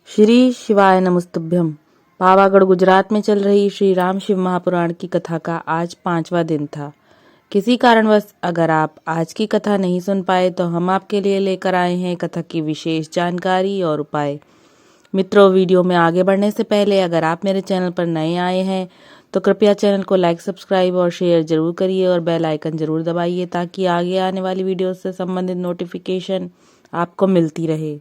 श्री शिवाय नमस्तुभ्यम। पावागढ़ गुजरात में चल रही श्री राम शिव महापुराण की कथा का आज 5वां दिन था। किसी कारणवश अगर आप आज की कथा नहीं सुन पाए तो हम आपके लिए लेकर आए हैं कथा की विशेष जानकारी और उपाय। मित्रों, वीडियो में आगे बढ़ने से पहले अगर आप मेरे चैनल पर नए आए हैं तो कृपया चैनल को लाइक, सब्सक्राइब और शेयर जरूर करिए और बेल आइकन जरूर दबाइए ताकि आगे आने वाली वीडियो से संबंधित नोटिफिकेशन आपको मिलती रहे।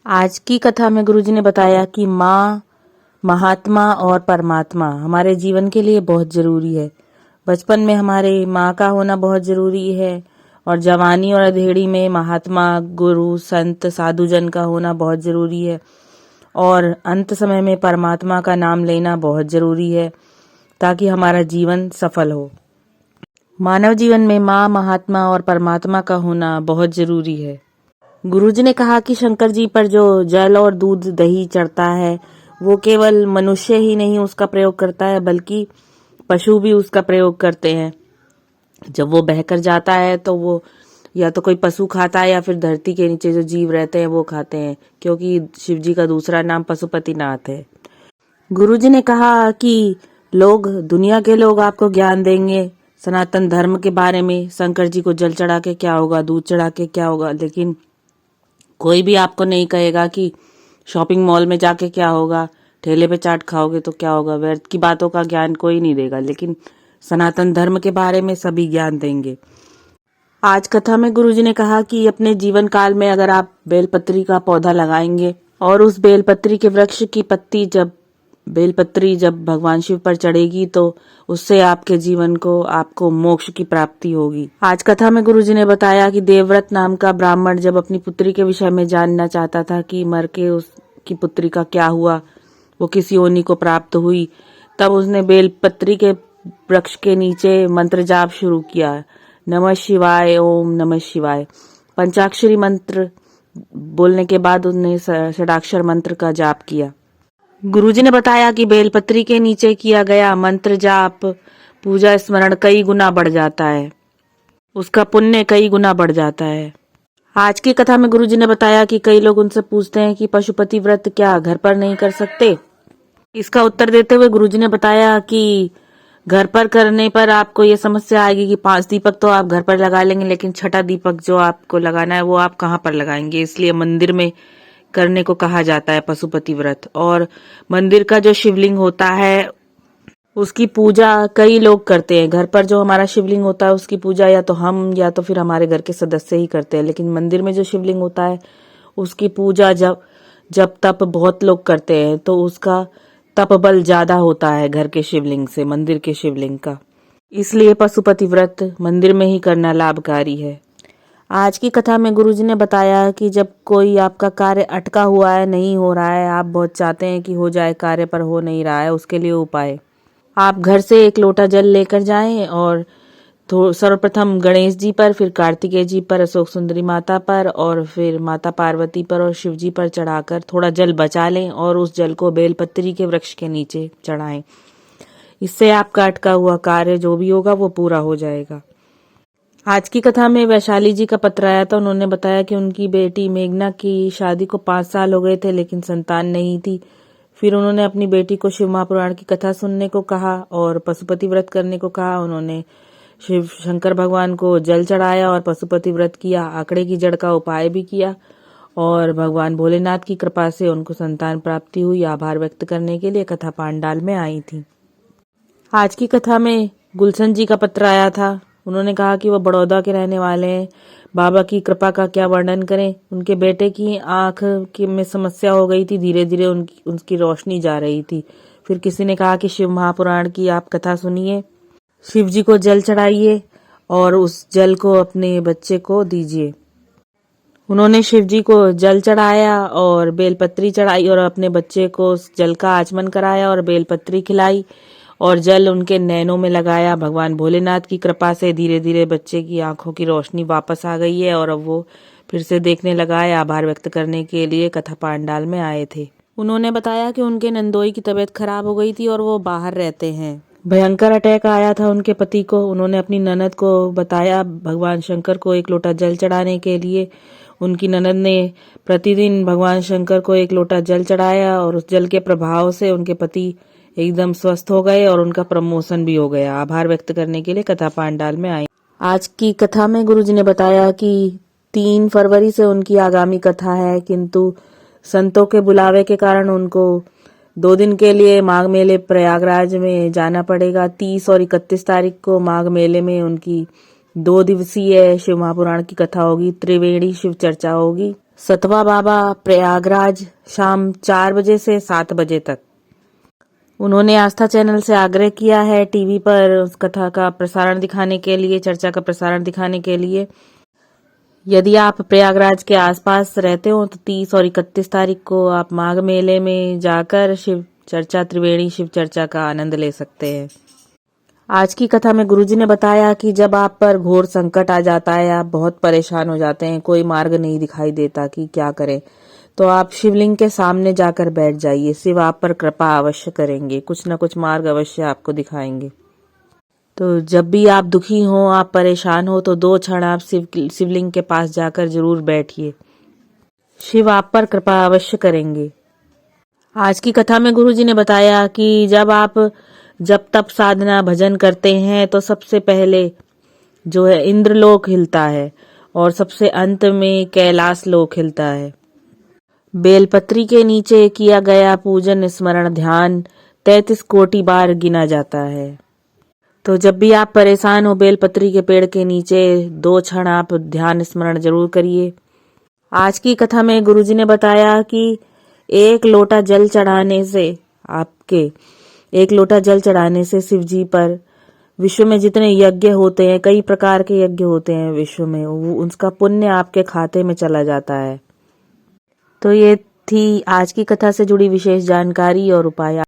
आज की कथा में गुरुजी ने बताया कि माँ, महात्मा और परमात्मा हमारे जीवन के लिए बहुत जरूरी है। बचपन में हमारे माँ का होना बहुत जरूरी है और जवानी और अधेड़ी में महात्मा, गुरु, संत, साधुजन का होना बहुत जरूरी है और अंत समय में परमात्मा का नाम लेना बहुत जरूरी है ताकि हमारा जीवन सफल हो। मानव जीवन में माँ, महात्मा और परमात्मा का होना बहुत जरूरी है। गुरुजी ने कहा कि शंकर जी पर जो जल और दूध दही चढ़ता है वो केवल मनुष्य ही नहीं उसका प्रयोग करता है बल्कि पशु भी उसका प्रयोग करते हैं। जब वो बहकर जाता है तो वो या तो कोई पशु खाता है या फिर धरती के नीचे जो जीव रहते हैं वो खाते हैं, क्योंकि शिव जी का दूसरा नाम पशुपतिनाथ है। गुरुजी ने कहा कि दुनिया के लोग आपको ज्ञान देंगे सनातन धर्म के बारे में। शंकर जी को जल चढ़ा के क्या होगा, दूध चढ़ा के क्या होगा, लेकिन कोई भी आपको नहीं कहेगा कि शॉपिंग मॉल में जाके क्या होगा, ठेले पे चाट खाओगे तो क्या होगा। व्यर्थ की बातों का ज्ञान कोई नहीं देगा, लेकिन सनातन धर्म के बारे में सभी ज्ञान देंगे। आज कथा में गुरुजी ने कहा कि अपने जीवन काल में अगर आप बेलपत्री का पौधा लगाएंगे और उस बेलपत्री के वृक्ष की बेलपत्री जब भगवान शिव पर चढ़ेगी तो उससे आपके जीवन को आपको मोक्ष की प्राप्ति होगी। आज कथा में गुरुजी ने बताया कि देवव्रत नाम का ब्राह्मण जब अपनी पुत्री के विषय में जानना चाहता था कि मर के उसकी पुत्री का क्या हुआ, वो किस योनि को प्राप्त हुई, तब उसने बेलपत्री के वृक्ष के नीचे मंत्र जाप शुरू किया। नमः शिवाय, ओम नमः शिवाय। पंचाक्षरी मंत्र बोलने के बाद उसने षडाक्षर मंत्र का जाप किया। गुरुजी ने बताया कि बेलपत्री के नीचे किया गया मंत्र जाप, पूजा, स्मरण कई गुना बढ़ जाता है, उसका पुण्य कई गुना बढ़ जाता है। आज की कथा में गुरुजी ने बताया कि कई लोग उनसे पूछते हैं कि पशुपति व्रत क्या घर पर नहीं कर सकते। इसका उत्तर देते हुए गुरुजी ने बताया कि घर पर करने पर आपको ये समस्या आएगी कि 5 दीपक तो आप घर पर लगा लेंगे, लेकिन छठा दीपक जो आपको लगाना है वो आप कहाँ पर लगाएंगे। इसलिए मंदिर में करने को कहा जाता है पशुपति व्रत। और मंदिर का जो शिवलिंग होता है उसकी पूजा कई लोग करते हैं। घर पर जो हमारा शिवलिंग होता है उसकी पूजा या तो हम या तो फिर हमारे घर के सदस्य ही करते हैं, लेकिन मंदिर में जो शिवलिंग होता है उसकी पूजा जब तप बहुत लोग करते हैं तो उसका तप बल ज्यादा होता है घर के शिवलिंग से, मंदिर के शिवलिंग का। इसलिए पशुपति व्रत मंदिर में ही करना लाभकारी है। आज की कथा में गुरुजी ने बताया कि जब कोई आपका कार्य अटका हुआ है, नहीं हो रहा है, आप बहुत चाहते हैं कि हो जाए कार्य पर हो नहीं रहा है, उसके लिए उपाय, आप घर से 1 लोटा जल लेकर जाएं और सर्वप्रथम गणेश जी पर, फिर कार्तिकेय जी पर, अशोक सुंदरी माता पर और फिर माता पार्वती पर और शिव जी पर चढ़ाकर थोड़ा जल बचा लें और उस जल को बेलपत्री के वृक्ष के नीचे चढ़ाएं। इससे आपका अटका हुआ कार्य जो भी होगा वो पूरा हो जाएगा। आज की कथा में वैशाली जी का पत्र आया था। उन्होंने बताया कि उनकी बेटी मेघना की शादी को 5 साल हो गए थे लेकिन संतान नहीं थी। फिर उन्होंने अपनी बेटी को शिव महापुराण की कथा सुनने को कहा और पशुपति व्रत करने को कहा। उन्होंने शिव शंकर भगवान को जल चढ़ाया और पशुपति व्रत किया, आंकड़े की जड़ का उपाय भी किया और भगवान भोलेनाथ की कृपा से उनको संतान प्राप्ति हुई। आभार व्यक्त करने के लिए कथा पांडाल में आई थी। आज की कथा में गुलशन जी का पत्र आया था। उन्होंने कहा कि वह बड़ौदा के रहने वाले हैं। बाबा की कृपा का क्या वर्णन करें। उनके बेटे की आंख में समस्या हो गई थी, धीरे धीरे उनकी रोशनी जा रही थी। फिर किसी ने कहा कि शिव महापुराण की आप कथा सुनिए, शिव जी को जल चढ़ाइए और उस जल को अपने बच्चे को दीजिए। उन्होंने शिव जी को जल चढ़ाया और बेलपत्री चढ़ाई और अपने बच्चे को उस जल का आचमन कराया और बेलपत्री खिलाई और जल उनके नैनों में लगाया। भगवान भोलेनाथ की कृपा से धीरे धीरे बच्चे की आंखों की रोशनी वापस आ गई है और अब वो फिर से देखने लगा है। आभार व्यक्त करने के लिए कथा पांडाल में आए थे। उन्होंने बताया कि उनके नंदोई की तबीयत खराब हो गई थी और वो बाहर रहते हैं। भयंकर अटैक आया था उनके पति को। उन्होंने अपनी ननद को बताया भगवान शंकर को 1 लोटा जल चढ़ाने के लिए। उनकी ननद ने प्रतिदिन भगवान शंकर को एक लोटा जल चढ़ाया और उस जल के प्रभाव से उनके पति एकदम स्वस्थ हो गए और उनका प्रमोशन भी हो गया। आभार व्यक्त करने के लिए कथा पांडाल में आई। आज की कथा में गुरुजी ने बताया कि 3 फरवरी से उनकी आगामी कथा है, किंतु संतों के बुलावे के कारण उनको 2 दिन के लिए माघ मेले प्रयागराज में जाना पड़ेगा। 30 और 31 तारीख को माघ मेले में उनकी 2 दिवसीय शिव महापुराण की कथा होगी, त्रिवेणी शिव चर्चा होगी। सतवा बाबा प्रयागराज शाम 4 बजे से 7 बजे तक। उन्होंने आस्था चैनल से आग्रह किया है टीवी पर उस कथा का प्रसारण दिखाने के लिए, चर्चा का प्रसारण दिखाने के लिए। यदि आप प्रयागराज के आसपास रहते हो तो 30 और 31 तारीख को आप माघ मेले में जाकर शिव चर्चा, त्रिवेणी शिव चर्चा का आनंद ले सकते हैं। आज की कथा में गुरुजी ने बताया कि जब आप पर घोर संकट आ जाता है, आप बहुत परेशान हो जाते हैं, कोई मार्ग नहीं दिखाई देता कि क्या करें, तो आप शिवलिंग के सामने जाकर बैठ जाइए। शिव आप पर कृपा अवश्य करेंगे, कुछ न कुछ मार्ग अवश्य आपको दिखाएंगे। तो जब भी आप दुखी हो, आप परेशान हो, तो 2 क्षण आप शिवलिंग के पास जाकर जरूर बैठिए। शिव आप पर कृपा अवश्य करेंगे। आज की कथा में गुरुजी ने बताया कि जब आप जब तप साधना भजन करते हैं तो सबसे पहले जो है इंद्रलोक हिलता है और सबसे अंत में कैलाश लोक हिलता है। बेलपत्री के नीचे किया गया पूजन, स्मरण, ध्यान 33 कोटि बार गिना जाता है। तो जब भी आप परेशान हो, बेलपत्री के पेड़ के नीचे 2 क्षण आप ध्यान स्मरण जरूर करिए। आज की कथा में गुरुजी ने बताया कि 1 लोटा जल चढ़ाने से शिव जी पर विश्व में जितने यज्ञ होते हैं, कई प्रकार के यज्ञ होते हैं विश्व में, वो उसका पुण्य आपके खाते में चला जाता है। तो ये थी आज की कथा से जुड़ी विशेष जानकारी और उपाय।